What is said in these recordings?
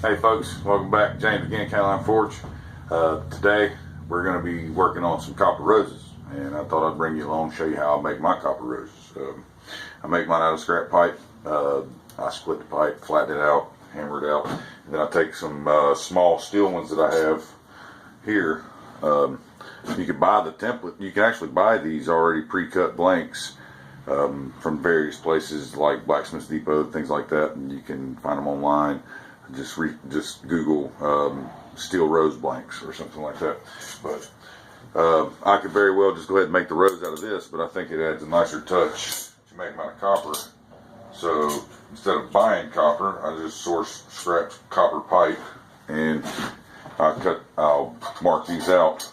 Hey folks, welcome back. James again, Caroline Forge. Today we're going to be working on some copper roses, and I thought I'd bring you along and show you how I make my copper roses. I make mine out of scrap pipe. I split the pipe, flatten it out, hammer it out, and then I take some small steel ones that I have here. You can buy the template. You can actually buy these already pre-cut blanks from various places like Blacksmith Depot, things like that, and you can find them online. Just Google steel rose blanks or something like that. But I could very well just go ahead and make the rose out of this, but I think it adds a nicer touch to make them out of copper. So instead of buying copper, I just source scrap copper pipe, and I'll mark these out.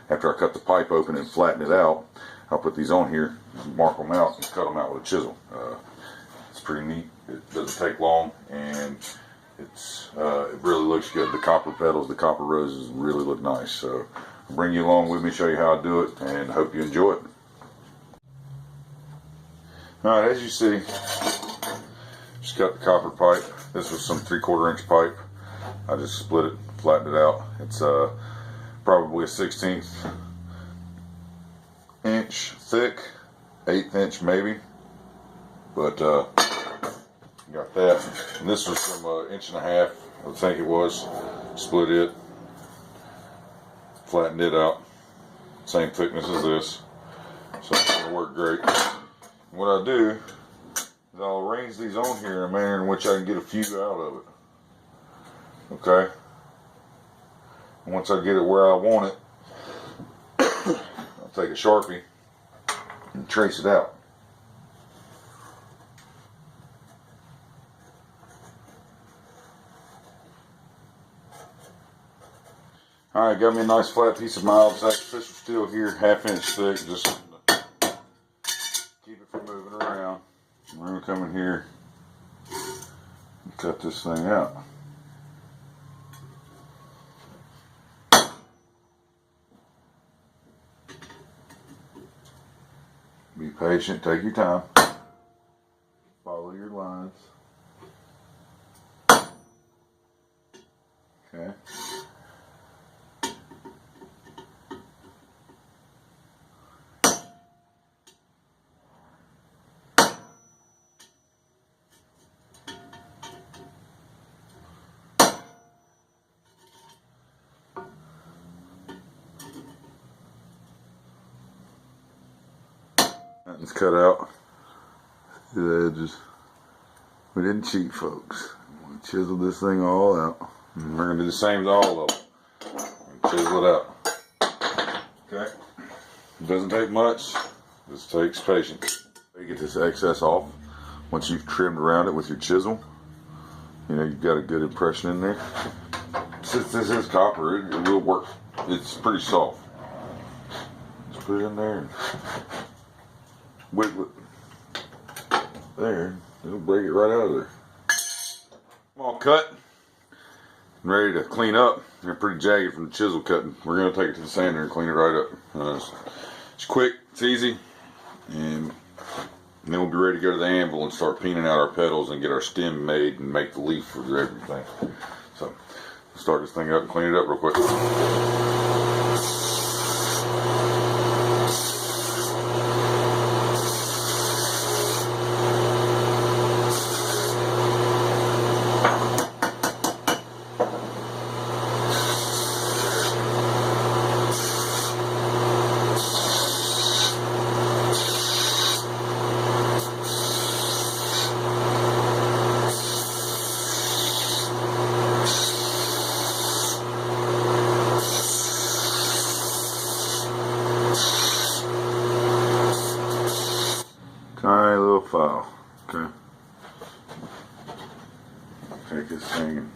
After I cut the pipe open and flatten it out, I'll put these on here, mark them out, and cut them out with a chisel. It's pretty neat. It doesn't take long, and it really looks good. The copper petals, the copper roses really look nice. So I'll bring you along with me, show you how I do it, and hope you enjoy it. Alright, as you see, just cut the copper pipe. This was some 3/4 inch pipe. I just split it, flattened it out. It's probably a 1/16 inch thick, 1/8 inch maybe, but got that. And this was from 1.5 inches, I think it was. Split it, flattened it out, same thickness as this, so it's going to work great. And what I do is I'll arrange these on here in a manner in which I can get a few out of it. Okay? And once I get it where I want it, I'll take a Sharpie and trace it out. Alright, got me a nice flat piece of mild sacrificial steel here, 1/2 inch thick, just to keep it from moving around. We're going to come in here and cut this thing out. Be patient, take your time, follow your lines. Okay. It's cut out. The edges. We didn't cheat, folks. We chiseled this thing all out. And we're going to do the same as all of them. Chisel it out. Okay. It doesn't take much. This takes patience. You get this excess off. Once you've trimmed around it with your chisel, you know you've got a good impression in there. Since this is copper, it will work. It's pretty soft. Just put it in there and wiggle it. There. It'll break it right out of there. I'm all cut and ready to clean up. They're pretty jagged from the chisel cutting. We're going to take it to the sander and clean it right up. It's quick, it's easy, and then we'll be ready to go to the anvil and start peening out our petals and get our stem made and make the leaf for everything. So, let's start this thing up and clean it up real quick. Tiny little file. Okay. Take this thing and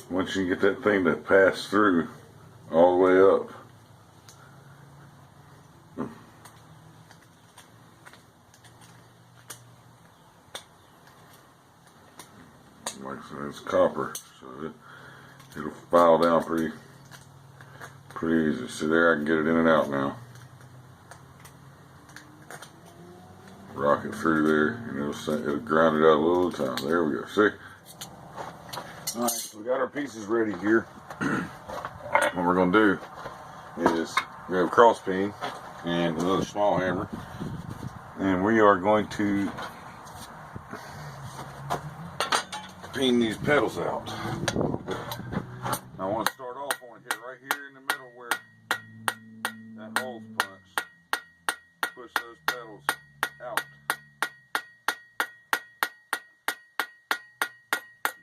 once you get that thing to pass through all the way up, like I said, it's copper, so it'll file down pretty Pretty easy. See there, I can get it in and out now. Rock it through there, and it'll grind it out a little at a time. There we go. See? Alright, so we got our pieces ready here. What we're going to do is we have a cross peen and another small hammer, and we are going to peen these pedals out. Now, I want to start off on here, right here in the middle where that hole's punched. Push those pedals out.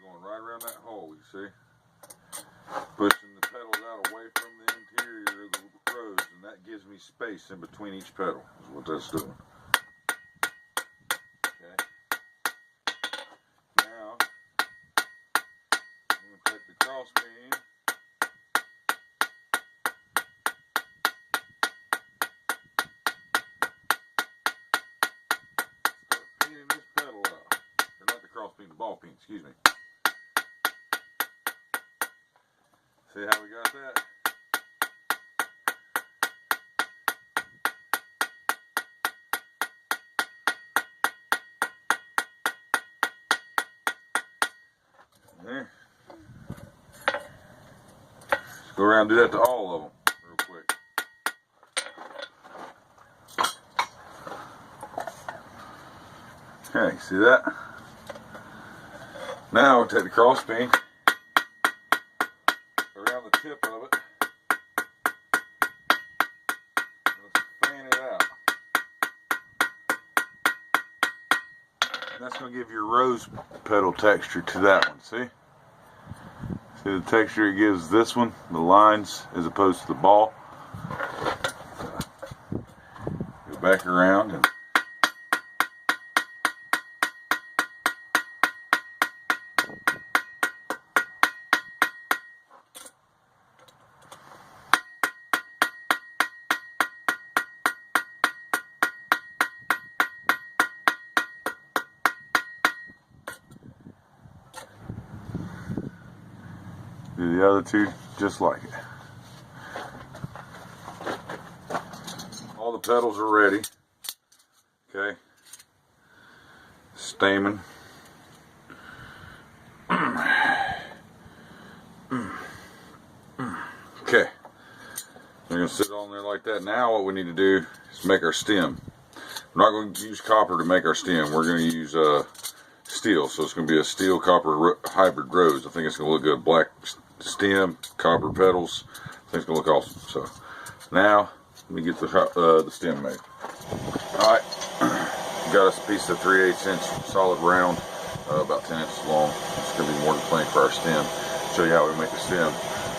Going right around that hole, you see? Pushing the pedals out away from the interior of the rows, and that gives me space in between each pedal, is what that's doing. Okay. Now, I'm going to take the cross peen. Start peening this pedal out. Or not the cross peen, the ball peen, excuse me. See how we got that? There. Let's go around and do that to all of them real quick. Okay, see that? Now we'll take the cross peen around the tip of it. Let's fan it out. And that's going to give your rose petal texture to that one, see? See the texture it gives this one, the lines, as opposed to the ball. Go back around and do the other two just like it. All the pedals are ready. Okay. Stamen. Okay. They're going to sit on there like that. Now what we need to do is make our stem. We're not going to use copper to make our stem. We're going to use steel. So it's going to be a steel copper hybrid rose. I think it's going to look good. Black stem, copper petals. I think it's going to look awesome. So now let me get the stem made. Alright. Got us a piece of 3/8 inch solid round, about 10 inches long. It's going to be more than plenty for our stem. Show you how we make the stem.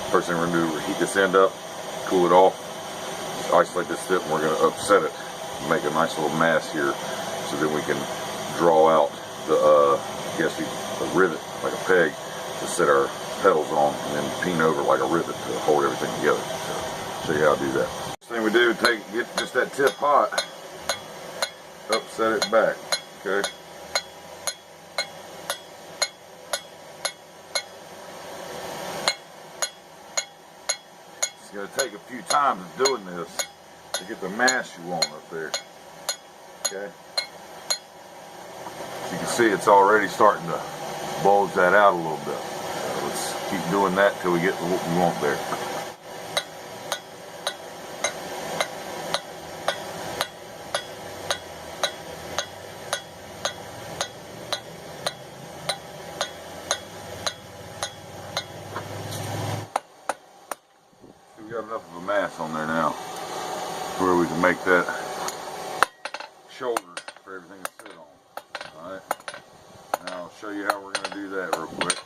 First thing we're going to do is heat this end up, cool it off, isolate this tip, and we're going to upset it, make a nice little mass here, so that we can draw out the, a rivet, like a peg, to set our pedals on, and then peen over like a rivet to hold everything together. So, show you how to do that. First thing we do, get just that tip hot, upset it back, okay? It's going to take a few times of doing this to get the mass you want up there, okay? You can see it's already starting to bulge that out a little bit. So let's keep doing that till we get to what we want there. We got enough of a mass on there now where we can make that shoulder for everything to sit on. Alright, now I'll show you how we're going to do that real quick.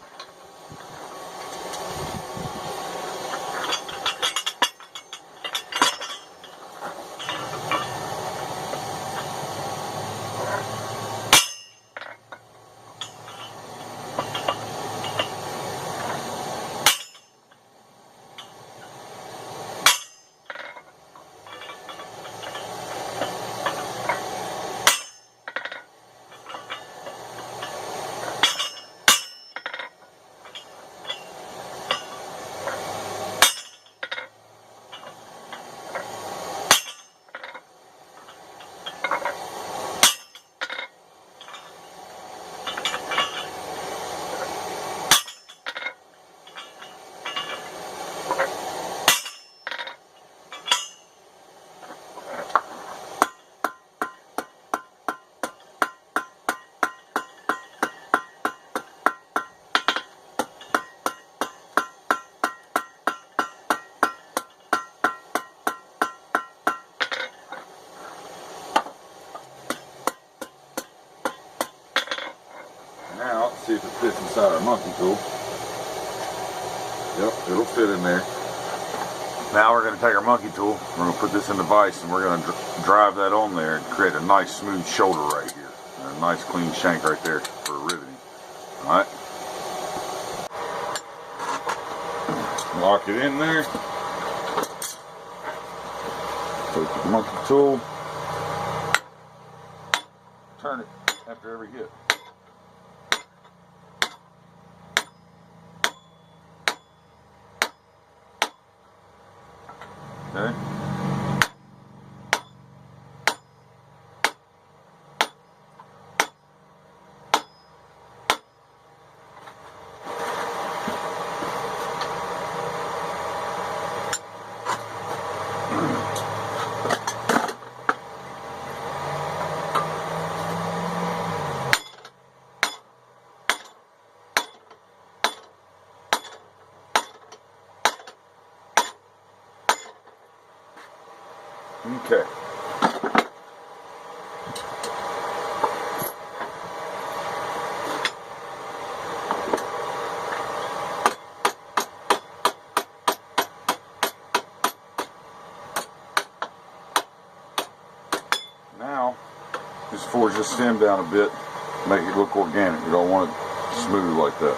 Now, let's see if it fits inside our monkey tool. Yep, it'll fit in there. Now we're going to take our monkey tool, we're going to put this in the vise, and we're going to drive that on there and create a nice smooth shoulder right here. And a nice clean shank right there for riveting. Alright. Lock it in there. Take the monkey tool. Turn it after every hit. Okay. Okay. Now, just forge the stem down a bit, make it look organic. You don't want it smooth like that.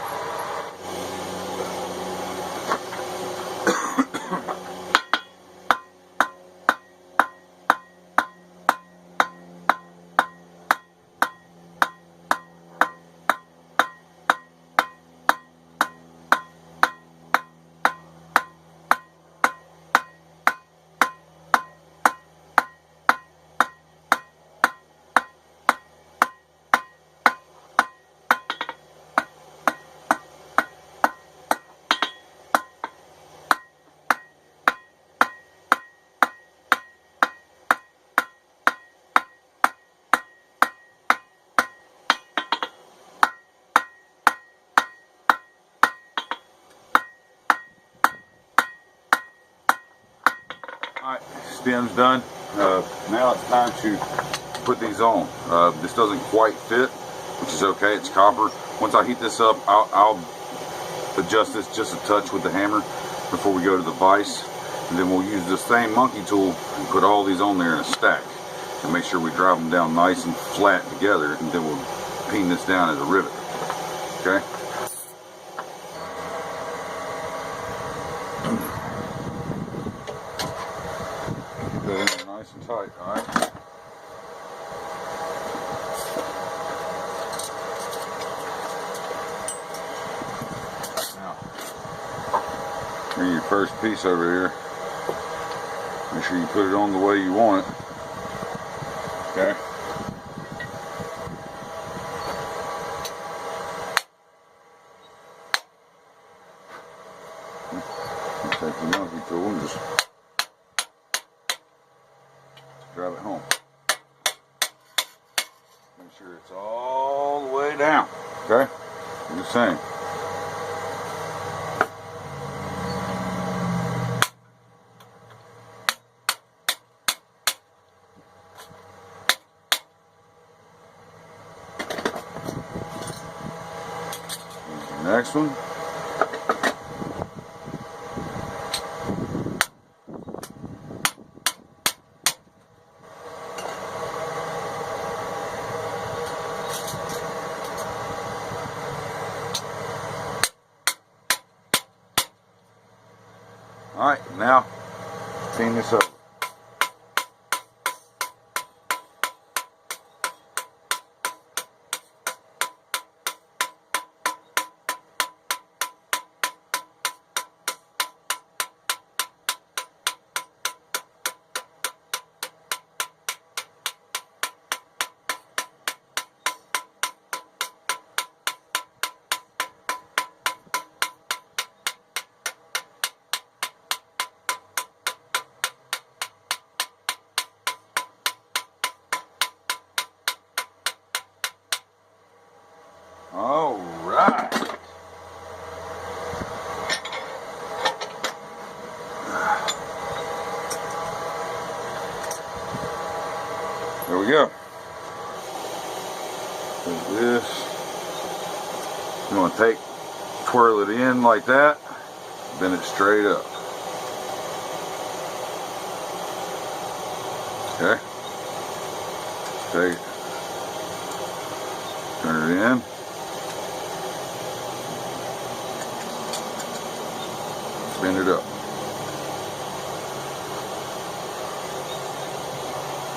Alright, stem's done. Now it's time to put these on. This doesn't quite fit, which is okay, it's copper. Once I heat this up, I'll adjust this just a touch with the hammer before we go to the vise. And then we'll use the same monkey tool and put all these on there in a stack. And make sure we drive them down nice and flat together, and then we'll pin this down as a rivet. Okay? Put it in nice and tight, alright? Now, bring your first piece over here. Make sure you put it on the way you want it. Okay? Take the monkey tool and just drive it home. Make sure it's all the way down. Okay? I'm just saying. Here's the next one. Alright, now clean this up. All right. There we go. There's this. You want to twirl it in like that, bend it straight up. Okay. Take it. Turn it in. Bend it up.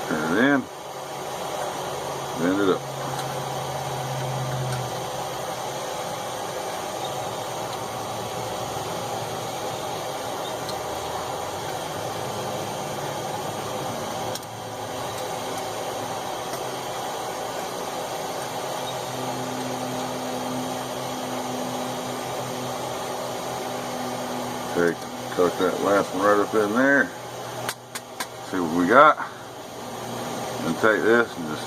Turn it in. Bend it up. Tuck that last one right up in there. See what we got. And take this and just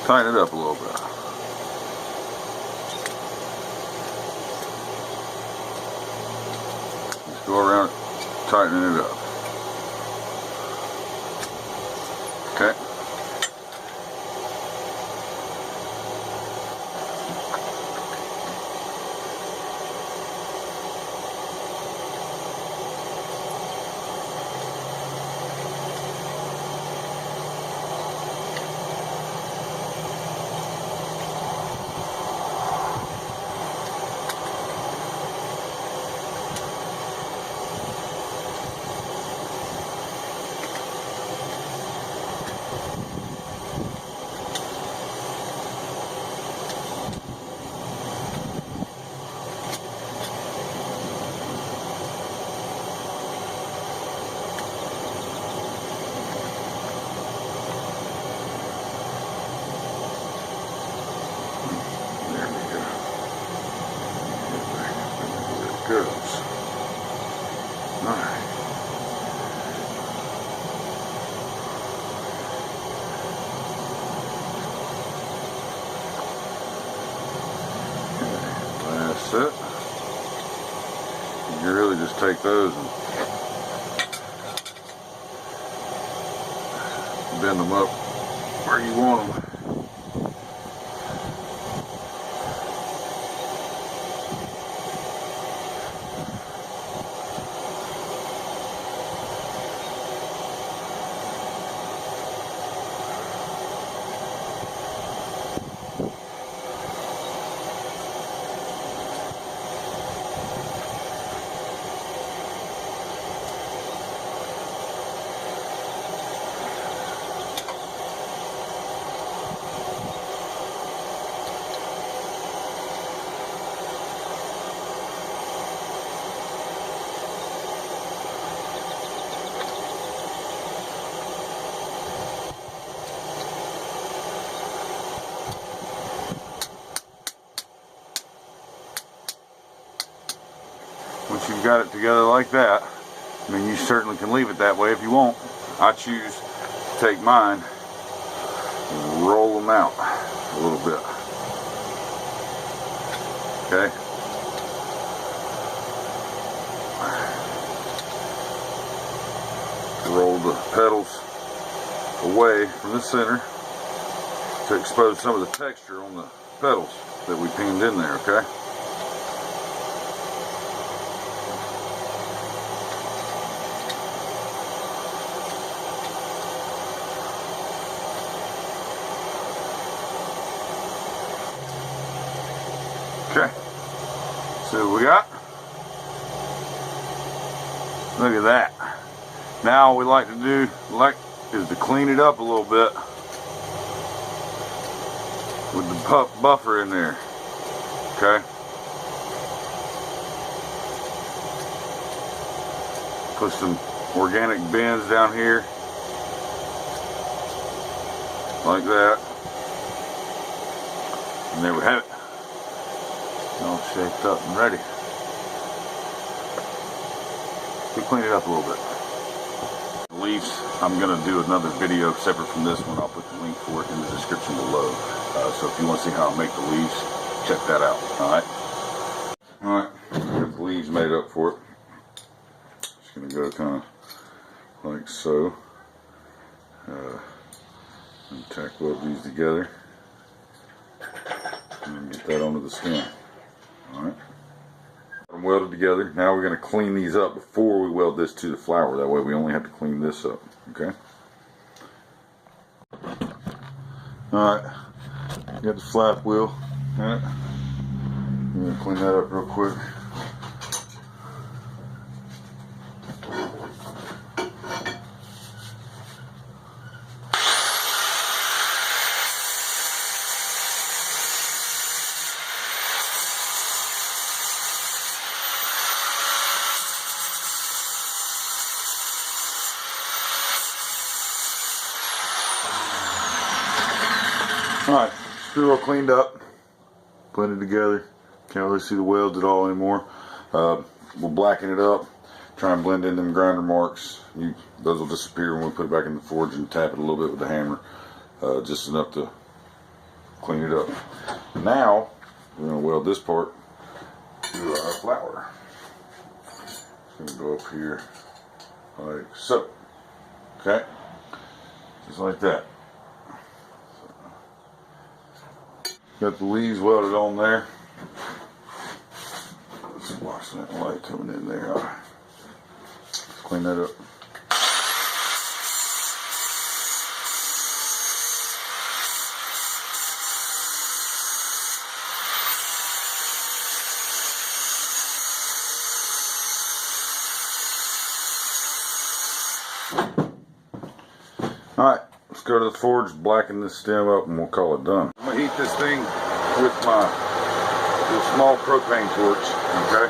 tighten it up a little bit. Just go around tightening it up. Okay. Goes. Alright. That's it. You really just take those and bend them up where you want them. Once you've got it together like that, I mean, you certainly can leave it that way if you want. I choose to take mine and roll them out a little bit. Okay? Roll the petals away from the center to expose some of the texture on the petals that we pinned in there, okay? Okay, so what we got, look at that. Now what we like to do is to clean it up a little bit with the buffer in there, okay? Put some organic bins down here, like that, and there we have it. All shaped up and ready. We clean it up a little bit. The leaves, I'm going to do another video separate from this one. I'll put the link for it in the description below. So if you want to see how I make the leaves, check that out. Alright? Alright, got the leaves made up for it. Just going to go kind of like so. And tack weld these together. and get that onto the stem. Alright. Got them welded together. Now we're going to clean these up before we weld this to the flower. That way we only have to clean this up. Okay? Alright. Got the flap wheel. Alright. I'm going to clean that up real quick. Alright, screw all cleaned up, blended together. Can't really see the welds at all anymore. We'll blacken it up, try and blend in them grinder marks. Those will disappear when we put it back in the forge and tap it a little bit with the hammer. Just enough to clean it up. Now, we're going to weld this part to our flower. It's going to go up here like so. Okay? Just like that. Got the leaves welded on there. Let's watch that light coming in there. Let's clean that up. Alright, let's go to the forge, blacken this stem up, and we'll call it done. I'm going to heat this thing with my little small propane torch, okay?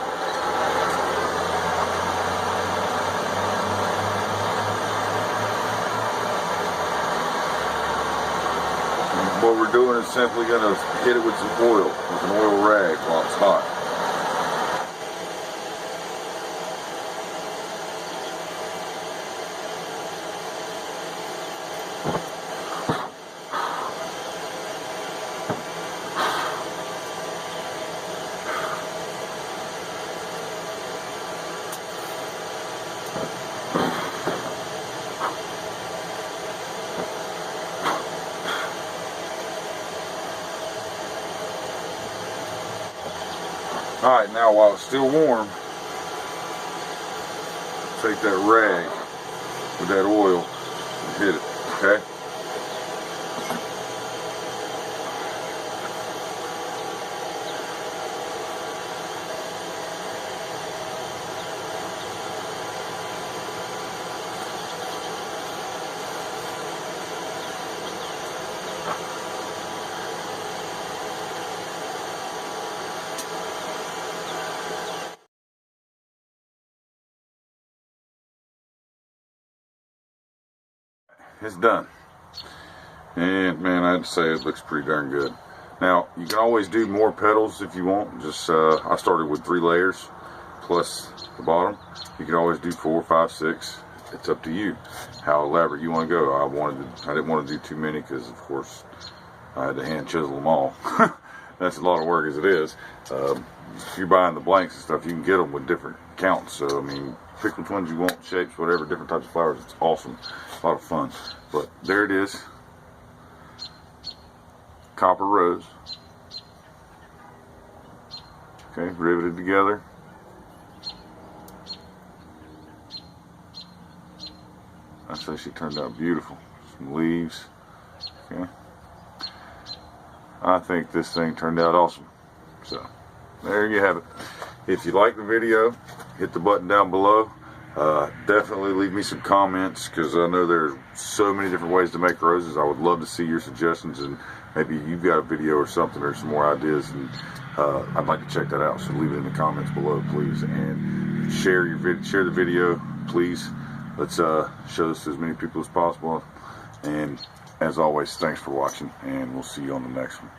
And what we're doing is simply going to hit it with some oil, with an oil rag while it's hot. Alright, now while it's still warm, take that rag with that oil and hit it, okay? It's done. And man, I have to say it looks pretty darn good. Now, you can always do more petals if you want. Just I started with 3 layers plus the bottom. You can always do 4, 5, 6. It's up to you how elaborate you want to go. I didn't want to do too many because, of course, I had to hand chisel them all. That's a lot of work as it is. If you're buying the blanks and stuff, you can get them with different counts. So, I mean, pick which ones you want, shapes, whatever, different types of flowers. It's awesome. A lot of fun. But there it is. Copper rose. Okay, riveted together. I say she turned out beautiful. Some leaves. Okay. I think this thing turned out awesome. So, there you have it. If you like the video, hit the button down below. Definitely leave me some comments because I know there's so many different ways to make roses. I would love to see your suggestions, and maybe you've got a video or something or some more ideas, and I'd like to check that out. So leave it in the comments below, please, and share the video, please. Let's show this to as many people as possible. And as always, thanks for watching, and we'll see you on the next one.